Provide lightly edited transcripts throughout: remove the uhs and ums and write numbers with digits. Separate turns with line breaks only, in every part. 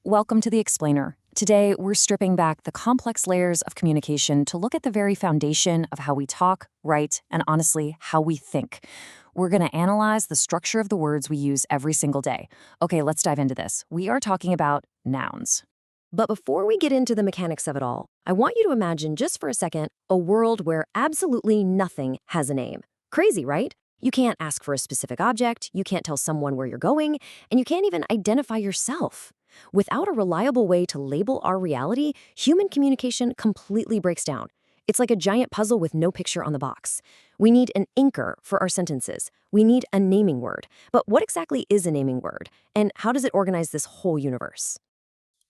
Welcome to The Explainer. Today, we're stripping back the complex layers of communication to look at the very foundation of how we talk, write, and honestly, how we think. We're going to analyze the structure of the words we use every single day. Okay, let's dive into this. We are talking about nouns.
But before we get into the mechanics of it all, I want you to imagine just for a second a world where absolutely nothing has a name. Crazy, right? You can't ask for a specific object, you can't tell someone where you're going, and you can't even identify yourself. Without a reliable way to label our reality, human communication completely breaks down. It's like a giant puzzle with no picture on the box. We need an anchor for our sentences. We need a naming word. But what exactly is a naming word? And how does it organize this whole universe?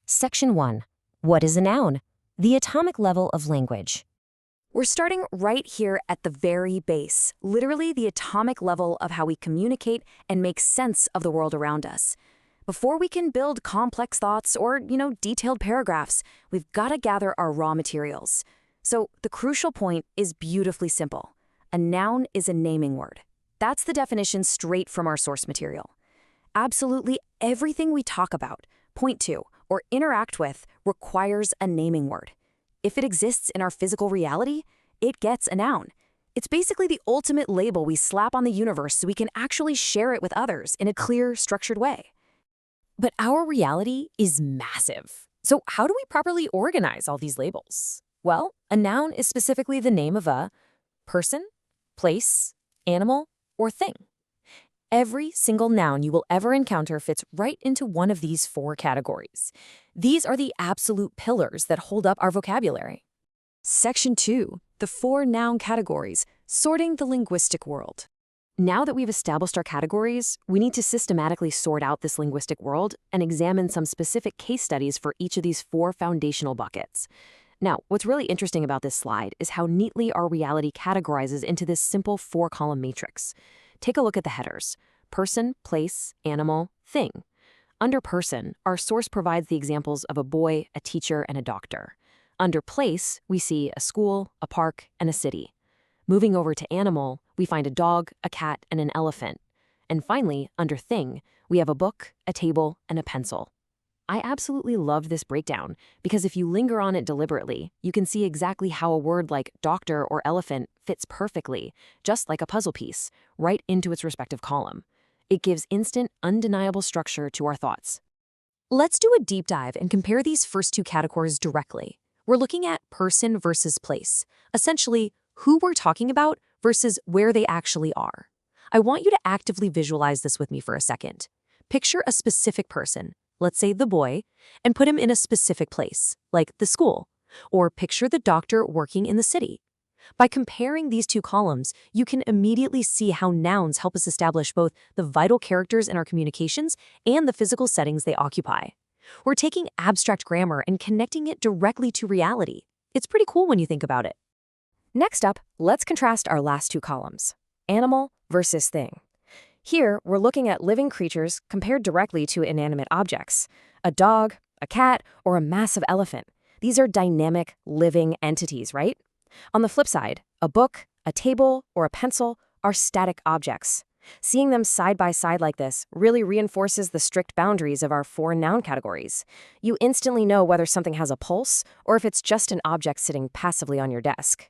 Section 1. What is a noun? The atomic level of language.
We're starting right here at the very base, literally the atomic level of how we communicate and make sense of the world around us. Before we can build complex thoughts or, detailed paragraphs, we've got to gather our raw materials. So the crucial point is beautifully simple. A noun is a naming word. That's the definition straight from our source material. Absolutely everything we talk about, point to, or interact with requires a naming word. If it exists in our physical reality, it gets a noun. It's basically the ultimate label we slap on the universe so we can actually share it with others in a clear, structured way. But our reality is massive. So how do we properly organize all these labels? Well, a noun is specifically the name of a person, place, animal, or thing. Every single noun you will ever encounter fits right into one of these four categories. These are the absolute pillars that hold up our vocabulary. Section 2. The four noun categories, sorting the linguistic world. Now that we've established our categories, we need to systematically sort out this linguistic world and examine some specific case studies for each of these four foundational buckets. Now, what's really interesting about this slide is how neatly our reality categorizes into this simple four-column matrix. Take a look at the headers: person, place, animal, thing. Under person, our source provides the examples of a boy, a teacher, and a doctor. Under place, we see a school, a park, and a city. Moving over to animal, we find a dog, a cat, and an elephant. And finally, under thing, we have a book, a table, and a pencil. I absolutely love this breakdown because if you linger on it deliberately, you can see exactly how a word like doctor or elephant fits perfectly, just like a puzzle piece, right into its respective column. It gives instant, undeniable structure to our thoughts. Let's do a deep dive and compare these first two categories directly. We're looking at person versus place, essentially who we're talking about versus where they actually are. I want you to actively visualize this with me for a second. Picture a specific person, let's say the boy, and put him in a specific place, like the school, or picture the doctor working in the city. By comparing these two columns, you can immediately see how nouns help us establish both the vital characters in our communications and the physical settings they occupy. We're taking abstract grammar and connecting it directly to reality. It's pretty cool when you think about it. Next up, let's contrast our last two columns, animal versus thing. Here, we're looking at living creatures compared directly to inanimate objects, a dog, a cat, or a massive elephant. These are dynamic, living entities, right? On the flip side, a book, a table, or a pencil are static objects. Seeing them side by side like this really reinforces the strict boundaries of our four noun categories. You instantly know whether something has a pulse or if it's just an object sitting passively on your desk.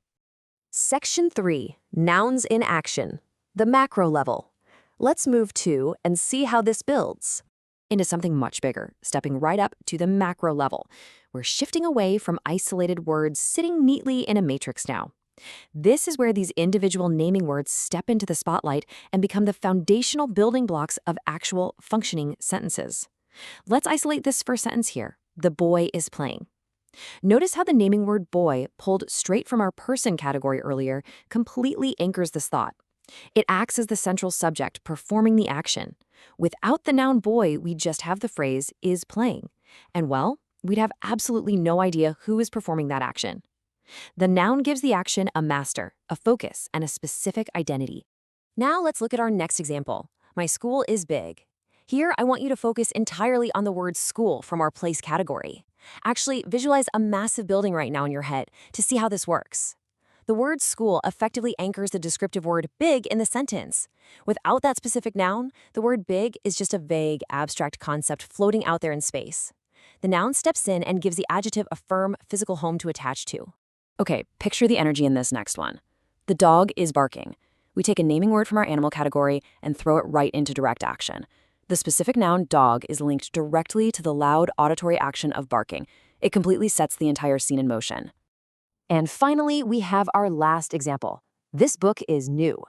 Section 3. Nouns in action. The macro level. Let's move to and see how this builds into something much bigger, stepping right up to the macro level. We're shifting away from isolated words sitting neatly in a matrix now. This is where these individual naming words step into the spotlight and become the foundational building blocks of actual functioning sentences. Let's isolate this first sentence here. The boy is playing. Notice how the naming word boy, pulled straight from our person category earlier, completely anchors this thought. It acts as the central subject performing the action. Without the noun boy, we just have the phrase is playing. And well, we'd have absolutely no idea who is performing that action. The noun gives the action a master, a focus, and a specific identity. Now let's look at our next example. My school is big. Here, I want you to focus entirely on the word school from our place category. Actually, visualize a massive building right now in your head to see how this works. The word school effectively anchors the descriptive word big in the sentence. Without that specific noun, the word big is just a vague, abstract concept floating out there in space.
The noun steps in and gives the adjective a firm, physical home to attach to. Okay, picture the energy in this next one. The dog is barking. We take a naming word from our animal category and throw it right into direct action. The specific noun dog is linked directly to the loud auditory action of barking. It completely sets the entire scene in motion. And finally, we have our last example. This book is new.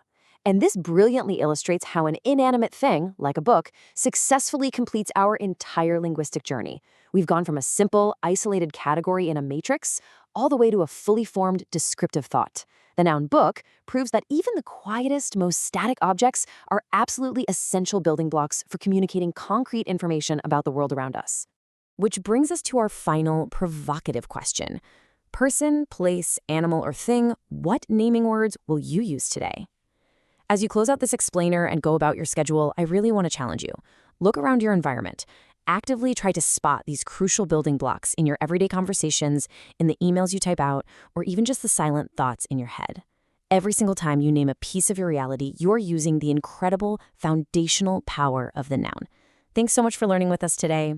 And this brilliantly illustrates how an inanimate thing, like a book, successfully completes our entire linguistic journey. We've gone from a simple, isolated category in a matrix all the way to a fully formed descriptive thought. The noun book proves that even the quietest, most static objects are absolutely essential building blocks for communicating concrete information about the world around us. Which brings us to our final provocative question. Person, place, animal, or thing, what naming words will you use today? As you close out this explainer and go about your schedule, I really want to challenge you. Look around your environment. Actively try to spot these crucial building blocks in your everyday conversations, in the emails you type out, or even just the silent thoughts in your head. Every single time you name a piece of your reality, you're using the incredible foundational power of the noun. Thanks so much for learning with us today.